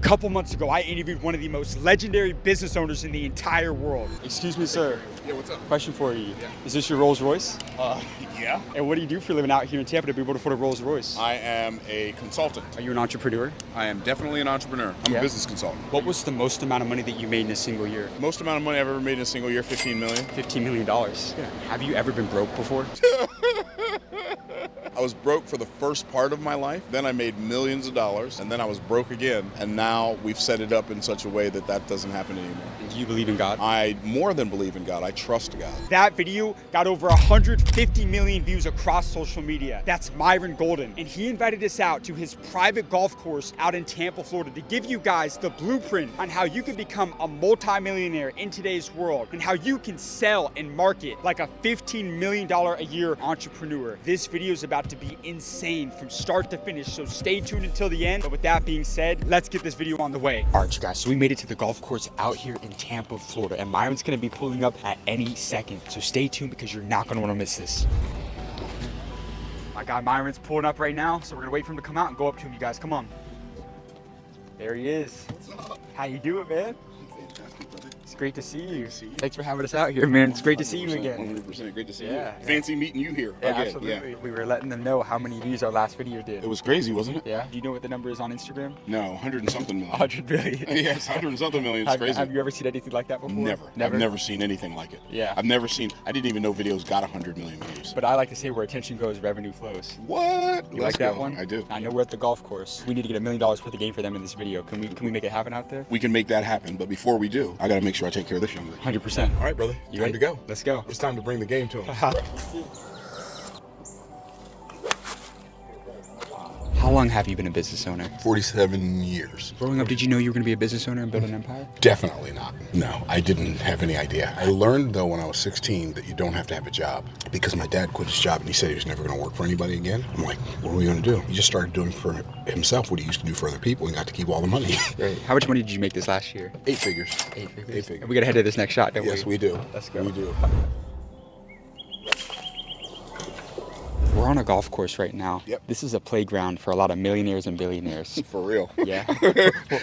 couple months ago, I interviewed one of the most legendary business owners in the entire world. Excuse me, sir. Yeah, what's up? Question for you. Yeah. Is this your Rolls Royce? Yeah. And what do you do for a living out here in Tampa to be able to afford a Rolls Royce? I am a consultant. Are you an entrepreneur? I am definitely an entrepreneur. I'm Yeah. a business consultant. What was the most amount of money that you made in a single year? Most amount of money I've ever made in a single year, $15 million. $15 million. Yeah. Have you ever been broke before? I was broke for the first part of my life, then I made millions of dollars, and then I was broke again, and now we've set it up in such a way that that doesn't happen anymore. Do you believe in God? I more than believe in God. I trust God. That video got over 150 million views across social media. That's Myron Golden. And he invited us out to his private golf course out in Tampa, Florida to give you guys the blueprint on how you can become a multimillionaire in today's world and how you can sell and market like a $15 million a year entrepreneur. This video is about to be insane from start to finish, so stay tuned until the end. But with that being said, let's get this video on the way. All right, you guys, so we made it to the golf course out here in Tampa, Florida, and Myron's gonna be pulling up at any second. So stay tuned because you're not gonna wanna miss this. My guy Myron's pulling up right now, so we're gonna wait for him to come out and go up to him, you guys. Come on. There he is. What's up? How you doing, man? Fantastic, brother. It's great to see you. to see you. Thanks for having us out here, man. It's great to see you again. 100%. Great to see Yeah. you. Fancy meeting you here. Yeah, again. absolutely. Yeah. We were letting them know how many views our last video did. It was crazy, wasn't it? Yeah. Do you know what the number is on Instagram? No, 100 and something million. 100 million. Yes, 100 and something million. It's Have, crazy. have you ever seen anything like that before? Never. I've never seen anything like it. Yeah. I've never seen, I didn't even know videos got 100 million views. But I like to say where attention goes, revenue flows. What? You like that one? I do. I know we're at the golf course. We need to get $1 million worth of game for them in this video. Can we make it happen out there? We can make that happen, but before we do, I gotta make sure I take care of this young lady. 100%. All right, brother. You Time ready? to go. Let's go. It's time to bring the game to him. How long have you been a business owner? 47 years. Growing up, did you know you were going to be a business owner and build an empire? Definitely not. No, I didn't have any idea. I learned, though, when I was 16 that you don't have to have a job because my dad quit his job and he said he was never going to work for anybody again. I'm like, what are we going to do? He just started doing for himself what he used to do for other people and got to keep all the money. Great. How much money did you make this last year? 8 figures. 8 figures. 8 figures. And we got to head to this next shot, don't Yes, we? we do. Let's go. We do. We're on a golf course right now. Yep. This is a playground for a lot of millionaires and billionaires. For real. Yeah.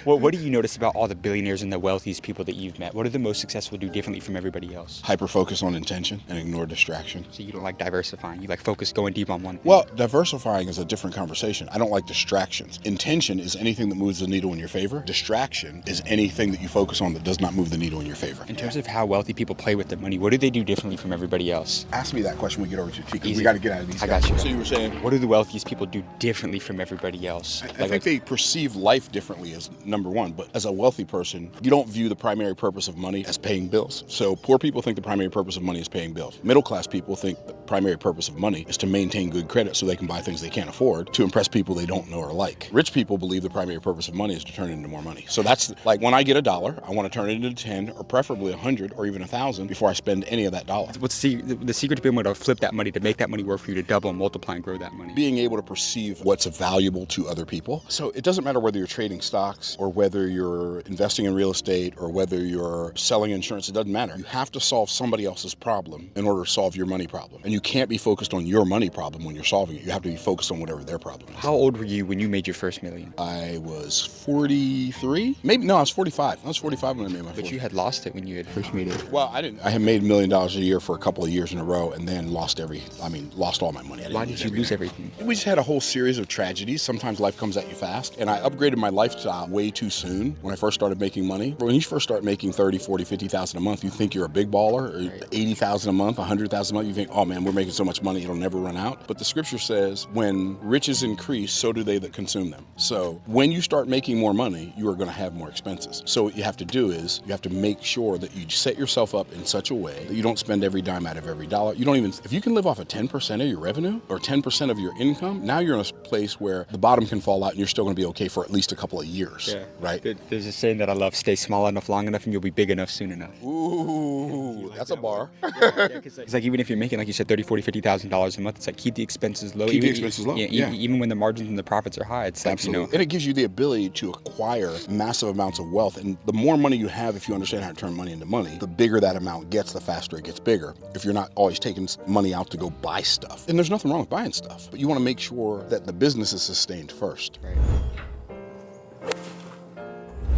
What do you notice about all the billionaires and the wealthiest people that you've met? What do the most successful do differently from everybody else? Hyper focus on intention and ignore distraction. So you don't like diversifying. You like focus going deep on one thing. Well, diversifying is a different conversation. I don't like distractions. Intention is anything that moves the needle in your favor. Distraction is anything that you focus on that does not move the needle in your favor. In terms of how wealthy people play with their money, what do they do differently from everybody else? Ask me that question when we get over to T, because Easy. we got to get out of these I guys. got you. So you were saying? What do the wealthiest people do differently from everybody else? I think they perceive life differently as number one, but as a wealthy person, you don't view the primary purpose of money as paying bills. So poor people think the primary purpose of money is paying bills. Middle class people think the primary purpose of money is to maintain good credit so they can buy things they can't afford to impress people they don't know or like. Rich people believe the primary purpose of money is to turn it into more money. So that's like when I get $1, I want to turn it into 10 or preferably 100 or even 1,000 before I spend any of that dollar. What's the secret to being able to flip that money, to make that money work for you, to double and multiply and grow that money? Being able to perceive what's valuable to other people. So it doesn't matter whether you're trading stocks or whether you're investing in real estate or whether you're selling insurance, it doesn't matter. You have to solve somebody else's problem in order to solve your money problem. And you can't be focused on your money problem when you're solving it. You have to be focused on whatever their problem is. How old were you when you made your first million? I was 43? Maybe, no, I was 45. I was 45 when I made my But first. you had lost it when you had first made it. Well, I didn't. I had made $1 million a year for a couple of years in a row and then lost all my money. Why did you lose everything? We just had a whole series of tragedies. Sometimes life comes at you fast. And I upgraded my lifestyle way too soon when I first started making money. But when you first start making 30, 40, 50,000 a month, you think you're a big baller, or 80,000 a month, 100,000 a month. You think, oh man, we're making so much money, it'll never run out. But the scripture says, when riches increase, so do they that consume them. So when you start making more money, you are going to have more expenses. So what you have to do is you have to make sure that you set yourself up in such a way that you don't spend every dime out of every dollar. You don't even, if you can live off of 10% of your revenue or 10% of your income, now you're in a place where the bottom can fall out and you're still going to be okay for at least a couple of years, right? There's a saying that I love: stay small enough, long enough, and you'll be big enough soon enough. Ooh, that's a bar. It's like even if you're making, like you said, $30,000, $40,000 a month, it's like keep the expenses low. Keep the expenses low, yeah. Even when the margins and the profits are high, it's like, Absolutely. And it gives you the ability to acquire massive amounts of wealth. And the more money you have, if you understand how to turn money into money, the bigger that amount gets, the faster it gets bigger. If you're not always taking money out to go buy stuff. And there's nothing wrong with buying stuff, but you want to make sure that the business is sustained first. Right.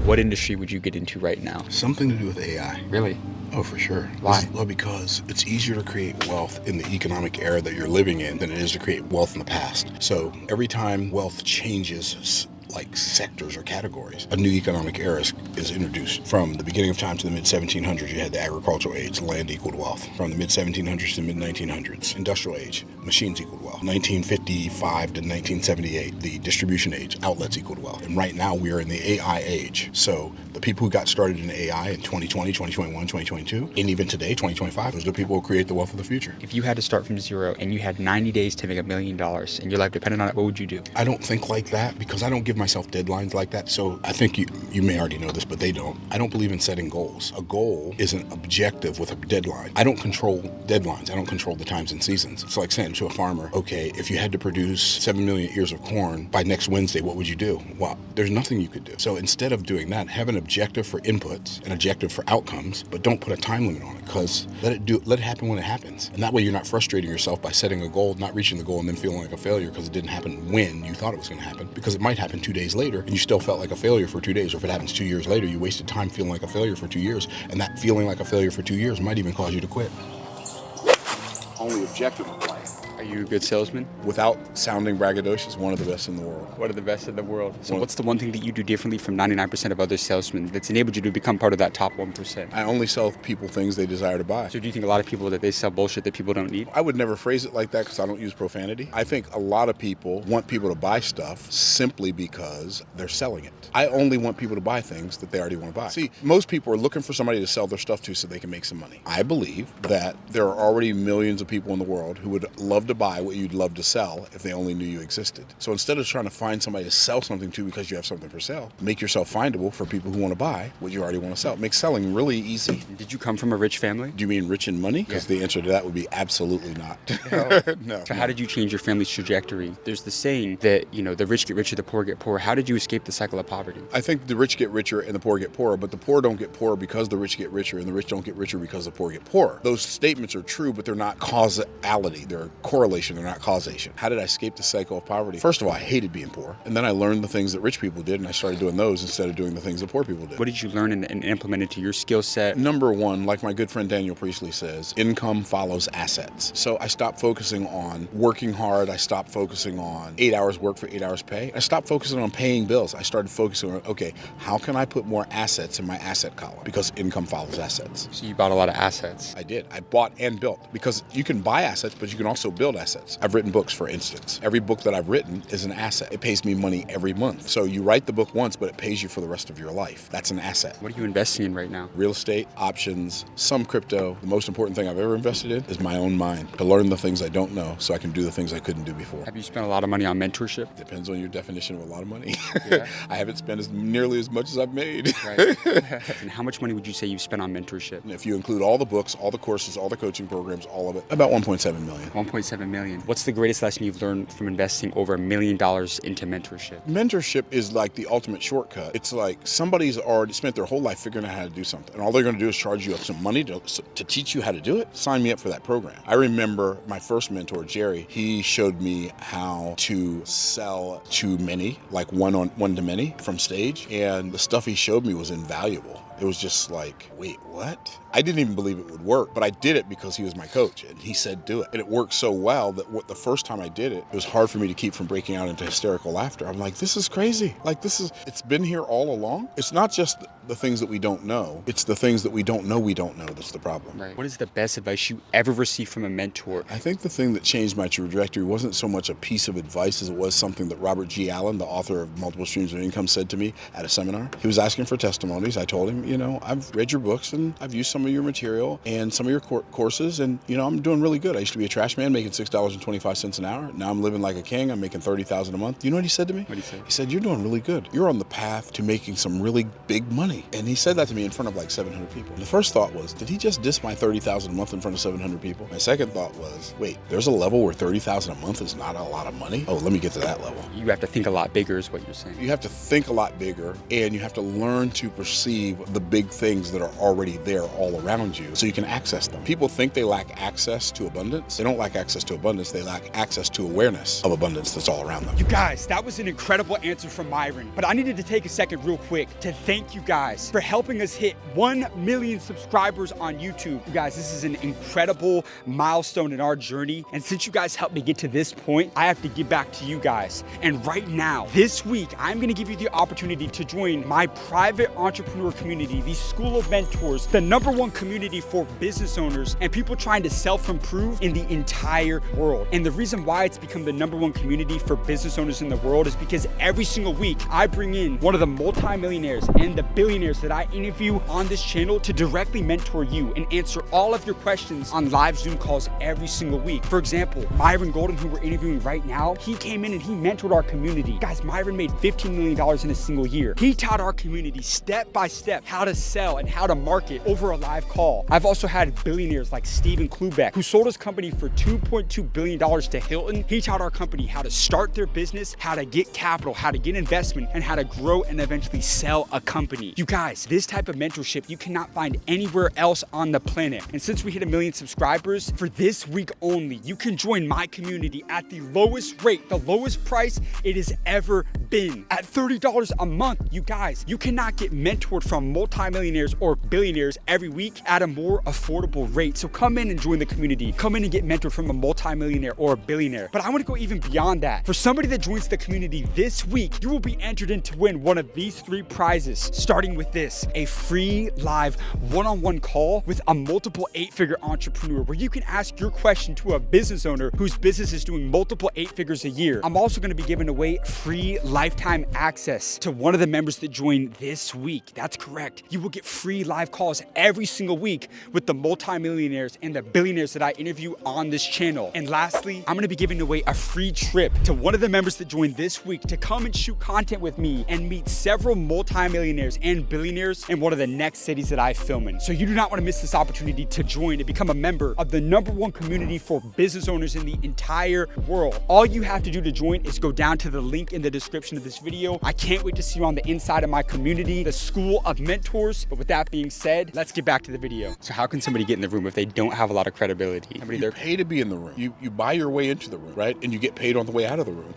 what industry would you get into right now? Something to do with AI. Really? Oh, for sure. Why? Well, because it's easier to create wealth in the economic era that you're living in than it is to create wealth in the past. So every time wealth changes, like sectors or categories, a new economic era is introduced. From the beginning of time to the mid-1700s, you had the agricultural age, land equaled wealth. From the mid-1700s to the mid-1900s, industrial age, machines equaled wealth. 1955 to 1978, the distribution age, outlets equaled wealth. And right now we are in the AI age. So the people who got started in AI in 2020, 2021, 2022, and even today, 2025, those are the people who create the wealth of the future. If you had to start from zero and you had 90 days to make $1 million and your life depended on it, what would you do? I don't think like that because I don't give myself deadlines like that. So I think you may already know this, but they don't. I don't believe in setting goals. A goal is an objective with a deadline. I don't control deadlines. I don't control the times and seasons. It's like saying to a farmer, okay, if you had to produce 7 million ears of corn by next Wednesday, what would you do? Well, there's nothing you could do. So instead of doing that, have an objective for inputs, an objective for outcomes, but don't put a time limit on it because let it happen when it happens. And that way you're not frustrating yourself by setting a goal, not reaching the goal, and then feeling like a failure because it didn't happen when you thought it was going to happen, because it might happen 2 days later and you still felt like a failure for 2 days. Or if it happens 2 years later, you wasted time feeling like a failure for 2 years, and that feeling like a failure for 2 years might even cause you to quit. Only objective of life. Are you a good salesman? Without sounding braggadocious, one of the best in the world. One of the best in the world. So what's the one thing that you do differently from 99% of other salesmen that's enabled you to become part of that top 1%? I only sell people things they desire to buy. So do you think a lot of people that they sell bullshit that people don't need? I would never phrase it like that because I don't use profanity. I think a lot of people want people to buy stuff simply because they're selling it. I only want people to buy things that they already want to buy. See, most people are looking for somebody to sell their stuff to so they can make some money. I believe that there are already millions of people in the world who would love to buy what you'd love to sell if they only knew you existed. So instead of trying to find somebody to sell something to because you have something for sale, make yourself findable for people who want to buy what you already want to sell. Make selling really easy. Did you come from a rich family? Do you mean rich in money? Because the answer to that would be absolutely not. No. So how did you change your family's trajectory? There's the saying that, the rich get richer, the poor get poorer. How did you escape the cycle of poverty? I think the rich get richer and the poor get poorer, but the poor don't get poorer because the rich get richer, and the rich don't get richer because the poor get poorer. Those statements are true, but they're not causality. They're correlation, they're not causation. How did I escape the cycle of poverty? First of all, I hated being poor. And then I learned the things that rich people did, and I started doing those instead of doing the things that poor people did. What did you learn and implement into your skill set? Number one, like my good friend Daniel Priestley says, income follows assets. So I stopped focusing on working hard. I stopped focusing on 8 hours work for 8 hours pay. I stopped focusing on paying bills. I started focusing on, okay, how can I put more assets in my asset column? Because income follows assets. So you bought a lot of assets. I did. I bought and built, because you can buy assets, but you can also build assets. I've written books, for instance. Every book that I've written is an asset. It pays me money every month. So you write the book once, but it pays you for the rest of your life. That's an asset. What are you investing in right now? Real estate, options, some crypto. The most important thing I've ever invested in is my own mind, to learn the things I don't know so I can do the things I couldn't do before. Have you spent a lot of money on mentorship? Depends on your definition of a lot of money. Yeah. I haven't spent nearly as much as I've made. Right. And how much money would you say you've spent on mentorship? And if you include all the books, all the courses, all the coaching programs, all of it, about 1.7 million. 1.7 million. What's the greatest lesson you've learned from investing over $1 million into mentorship? Mentorship is like the ultimate shortcut. It's like somebody's already spent their whole life figuring out how to do something, and all they're going to do is charge you up some money to teach you how to do it. Sign me up for that program. I remember my first mentor, Jerry. He showed me how to sell to many, like one to many from stage, and the stuff he showed me was invaluable. It was just like, wait, what? I didn't even believe it would work, but I did it because he was my coach and he said do it. And it worked so well that the first time I did it, it was hard for me to keep from breaking out into hysterical laughter. I'm like, this is crazy. Like, it's been here all along. It's not just the things that we don't know. It's the things that we don't know that's the problem. Right. What is the best advice you ever received from a mentor? I think the thing that changed my trajectory wasn't so much a piece of advice as it was something that Robert G. Allen, the author of Multiple Streams of Income, said to me at a seminar. He was asking for testimonies. I told him, I've read your books and I've used some of your material and some of your courses, and I'm doing really good. I used to be a trash man making $6.25 an hour. Now I'm living like a king. I'm making $30,000 a month. You know what he said to me? What did he say? He said, you're doing really good. You're on the path to making some really big money. And he said that to me in front of like 700 people. And the first thought was, did he just diss my $30,000 a month in front of 700 people? My second thought was, wait, there's a level where $30,000 a month is not a lot of money? Oh, let me get to that level. You have to think a lot bigger is what you're saying. You have to think a lot bigger, and you have to learn to perceive the big things that are already there all around you so you can access them. People think they lack access to abundance. They don't lack access to abundance. They lack access to awareness of abundance that's all around them. You guys, that was an incredible answer from Myron, but I needed to take a second real quick to thank you guys for helping us hit 1 million subscribers on YouTube. You guys, this is an incredible milestone in our journey, and since you guys helped me get to this point, I have to give back to you guys. And right now, this week, I'm gonna give you the opportunity to join my private entrepreneur community, the School of Mentors, the #1 community for business owners and people trying to self-improve in the entire world. And the reason why it's become the #1 community for business owners in the world is because every single week, I bring in one of the multimillionaires and the billionaires that I interview on this channel to directly mentor you and answer all of your questions on live Zoom calls every single week. For example, Myron Golden, who we're interviewing right now, he came in and he mentored our community. Guys, Myron made $15 million in a single year. He taught our community step by step how to sell and how to market over a live call. I've also had billionaires like Steven Klubeck, who sold his company for $2.2 billion to Hilton. He taught our company how to start their business, how to get capital, how to get investment, and how to grow and eventually sell a company. You guys, this type of mentorship you cannot find anywhere else on the planet. And since we hit 1 million subscribers, for this week only, you can join my community at the lowest rate, the lowest price it has ever been. At $30 a month, you guys, you cannot get mentored from multimillionaires or billionaires every week at a more affordable rate. So come in and join the community. Come in and get mentored from a multimillionaire or a billionaire. But I want to go even beyond that. For somebody that joins the community this week, you will be entered in to win one of these 3 prizes, starting with this: a free live one-on-one call with a multiple 8-figure entrepreneur where you can ask your question to a business owner whose business is doing multiple 8 figures a year. I'm also going to be giving away free lifetime access to one of the members that join this week. That's correct. You will get free live calls every single week with the multimillionaires and the billionaires that I interview on this channel. And lastly, I'm going to be giving away a free trip to one of the members that joined this week to come and shoot content with me and meet several multimillionaires and billionaires in one of the next cities that I film in. So you do not want to miss this opportunity to join and become a member of the #1 community for business owners in the entire world. All you have to do to join is go down to the link in the description of this video. I can't wait to see you on the inside of my community, the School of Mentors. But with that being said, let's get back to the video. So how can somebody get in the room if they don't have a lot of credibility? You pay to be in the room. You buy your way into the room, right? And you get paid on the way out of the room.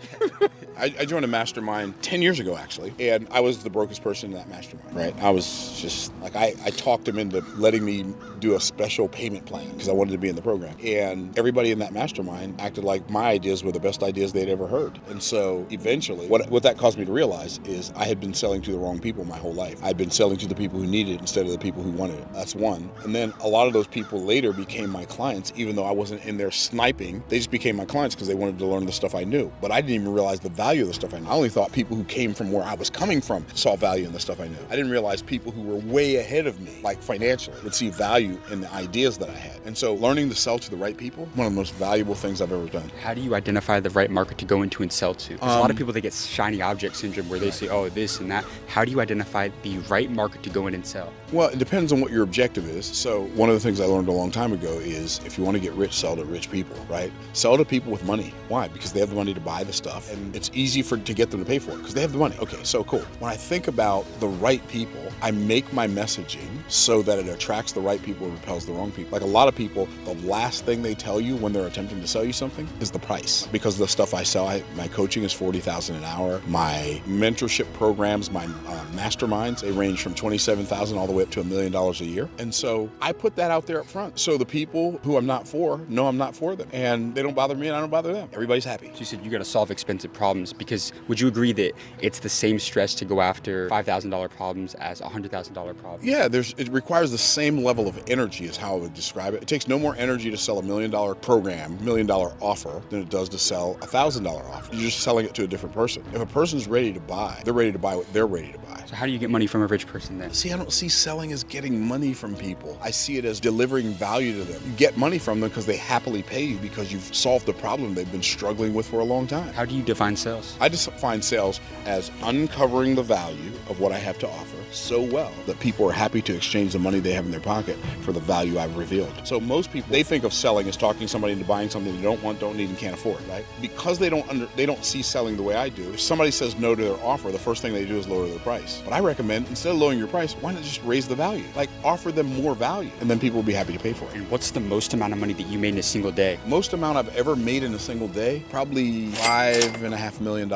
I joined a mastermind 10 years ago, actually, and I was the brokest person in that mastermind, right? I was just like, I talked him into letting me do a special payment plan because I wanted to be in the program. And everybody in that mastermind acted like my ideas were the best ideas they'd ever heard. And so eventually, what that caused me to realize is I had been selling to the wrong people my whole life. I'd been selling to the people who needed it instead of the people who wanted it. That's one. And then a lot of those people later became my clients, even though I wasn't in there sniping. They just became my clients because they wanted to learn the stuff I knew. But I didn't even realize the value of the stuff I knew. I only thought people who came from where I was coming from saw value in the stuff I knew. I didn't realize people who were way ahead of me, like financially, would see value in the ideas that I had. And so learning to sell to the right people, one of the most valuable things I've ever done. How do you identify the right market to go into and sell to? There's a lot of people that get shiny object syndrome where they say, oh, this and that. How do you identify the right market to go in and sell? Well, it depends on what your objective is. So one of the things I learned a long time ago is if you want to get rich, sell to rich people, right? Sell to people with money. Why? Because they have the money to buy the stuff and it's easy to get them to pay for it because they have the money. Okay, so cool. When I think about the right people, I make my messaging so that it attracts the right people and repels the wrong people. Like a lot of people, the last thing they tell you when they're attempting to sell you something is the price. Because the stuff I sell, my coaching is $40,000 an hour. My mentorship programs, my masterminds, they range from $27,000 all the way up to $1 million a year. And so I put that out there up front. So the people who I'm not for know I'm not for them. And they don't bother me and I don't bother them. Everybody's happy. So you said you got to solve expensive problems because would you agree that it's the same stress to go after $5,000 problems as $100,000 problems? Yeah, it requires the same level of energy is how I would describe it. It takes no more energy to sell $1 million program, $1 million offer than it does to sell a $1,000 offer. You're just selling it to a different person. If a person's ready to buy, they're ready to buy what they're ready to buy. So how do you get money from a rich person then? See, I don't see selling as getting money from people. I see it as delivering value to them. You get money from them because they happily pay you because you've solved the problem they've been struggling with for a long time. How do you define sales? I define sales as uncovering the value of what I have to offer so well that people are happy to exchange the money they have in their pocket for the value I've revealed. So most people, they think of selling as talking somebody into buying something they don't want, don't need, and can't afford, right? Because they don't see selling the way I do. If somebody says no to their offer, the first thing they do is lower their price. price. But I recommend, instead of lowering your price, why not just raise the value? Like, offer them more value, and then people will be happy to pay for it. And what's the most amount of money that you made in a single day? Most amount I've ever made in a single day, probably $5.5 million.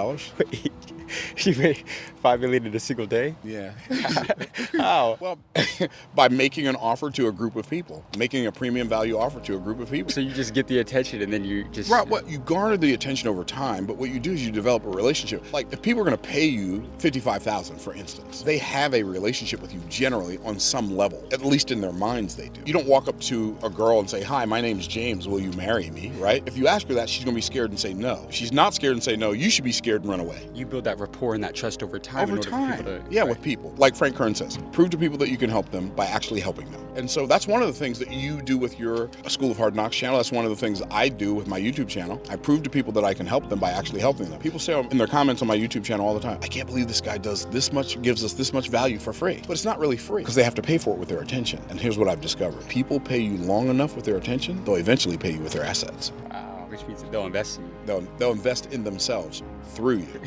You made $5 million in a single day? Yeah. How? Well, by making an offer to a group of people, making a premium value offer to a group of people. So you just get the attention and then you just... Right, what you garner the attention over time, but what you do is you develop a relationship. Like, if people are going to pay you $55,000, for instance, they have a relationship with you generally on some level, at least in their minds they do. You don't walk up to a girl and say, "Hi, my name's James, will you marry me?" Right? If you ask her that, she's going to be scared and say no. If she's not scared and say no, you should be scared and run away. You build that rapport and that trust over time. Over time. Yeah, with people. Like Frank Kern says, prove to people that you can help them by actually helping them. And so that's one of the things that you do with your School of Hard Knocks channel. That's one of the things I do with my YouTube channel. I prove to people that I can help them by actually helping them. People say in their comments on my YouTube channel all the time, "I can't believe this guy does this much, gives us this much value for free." But it's not really free, because they have to pay for it with their attention. And here's what I've discovered. People pay you long enough with their attention, they'll eventually pay you with their assets. Wow, which means that they'll invest in you. They'll invest in themselves through you.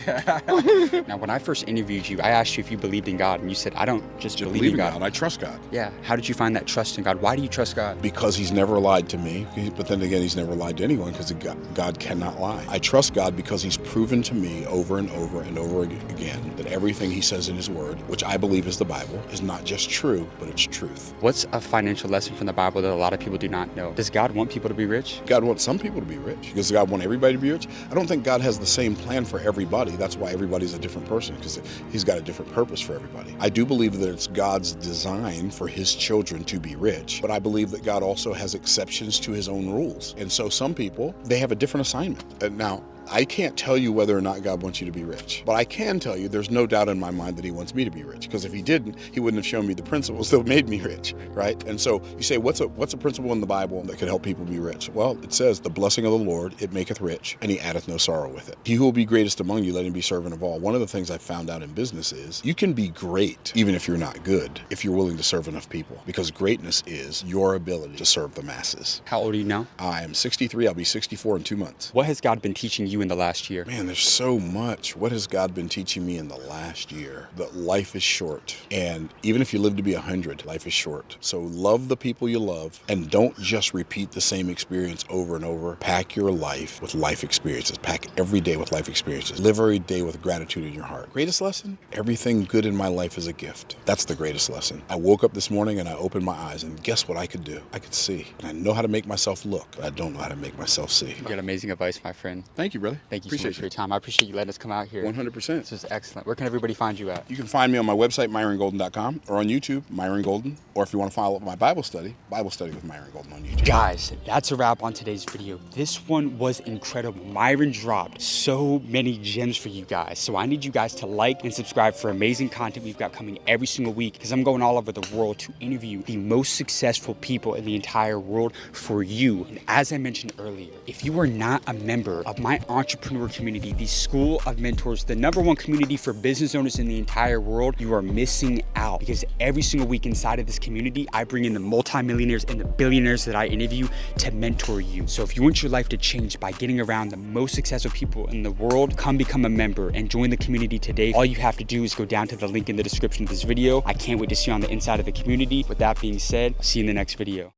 Now, when I first interviewed you, I asked you if you believed in God, and you said, "I don't just believe in God. I trust God." Yeah. How did you find that trust in God? Why do you trust God? Because he's never lied to me, but then again, he's never lied to anyone, because God cannot lie. I trust God because he's proven to me over and over and over again that everything he says in his word, which I believe is the Bible, is not just true, but it's truth. What's a financial lesson from the Bible that a lot of people do not know? Does God want people to be rich? God wants some people to be rich. Does God want everybody to be rich? I don't think God has the same plan for everybody. That's why everybody's a different person, because he's got a different purpose for everybody. I do believe that it's God's design for his children to be rich, but I believe that God also has exceptions to his own rules. And so some people, they have a different assignment. Now, I can't tell you whether or not God wants you to be rich, but I can tell you there's no doubt in my mind that he wants me to be rich, because if he didn't, he wouldn't have shown me the principles that made me rich, right? And so you say, what's a principle in the Bible that could help people be rich? Well, it says, "The blessing of the Lord, it maketh rich, and he addeth no sorrow with it. He who will be greatest among you, let him be servant of all." One of the things I've found out in business is you can be great even if you're not good, if you're willing to serve enough people, because greatness is your ability to serve the masses. How old are you now? I am 63. I'll be 64 in 2 months. What has God been teaching you in the last year? Man, there's so much. What has God been teaching me in the last year? That life is short. And even if you live to be 100, life is short. So love the people you love, and don't just repeat the same experience over and over. Pack your life with life experiences. Pack every day with life experiences. Live every day with gratitude in your heart. Greatest lesson? Everything good in my life is a gift. That's the greatest lesson. I woke up this morning and I opened my eyes, and guess what I could do? I could see. And I know how to make myself look, but I don't know how to make myself see. You got amazing advice, my friend. Thank you, brother. Thank you Appreciate so much for your time. I appreciate you letting us come out here. 100%. This is excellent. Where can everybody find you at? You can find me on my website, MyronGolden.com, or on YouTube, Myron Golden, or if you want to follow up my Bible study with Myron Golden on YouTube. Guys, that's a wrap on today's video. This one was incredible. Myron dropped so many gems for you guys. So I need you guys to like and subscribe for amazing content we've got coming every single week, because I'm going all over the world to interview the most successful people in the entire world for you. And as I mentioned earlier, if you are not a member of my entrepreneur community, the School of Mentors, the #1 community for business owners in the entire world, you are missing out, because every single week inside of this community, I bring in the multimillionaires and the billionaires that I interview to mentor you. So if you want your life to change by getting around the most successful people in the world, come become a member and join the community today. All you have to do is go down to the link in the description of this video. I can't wait to see you on the inside of the community. With that being said, see you in the next video.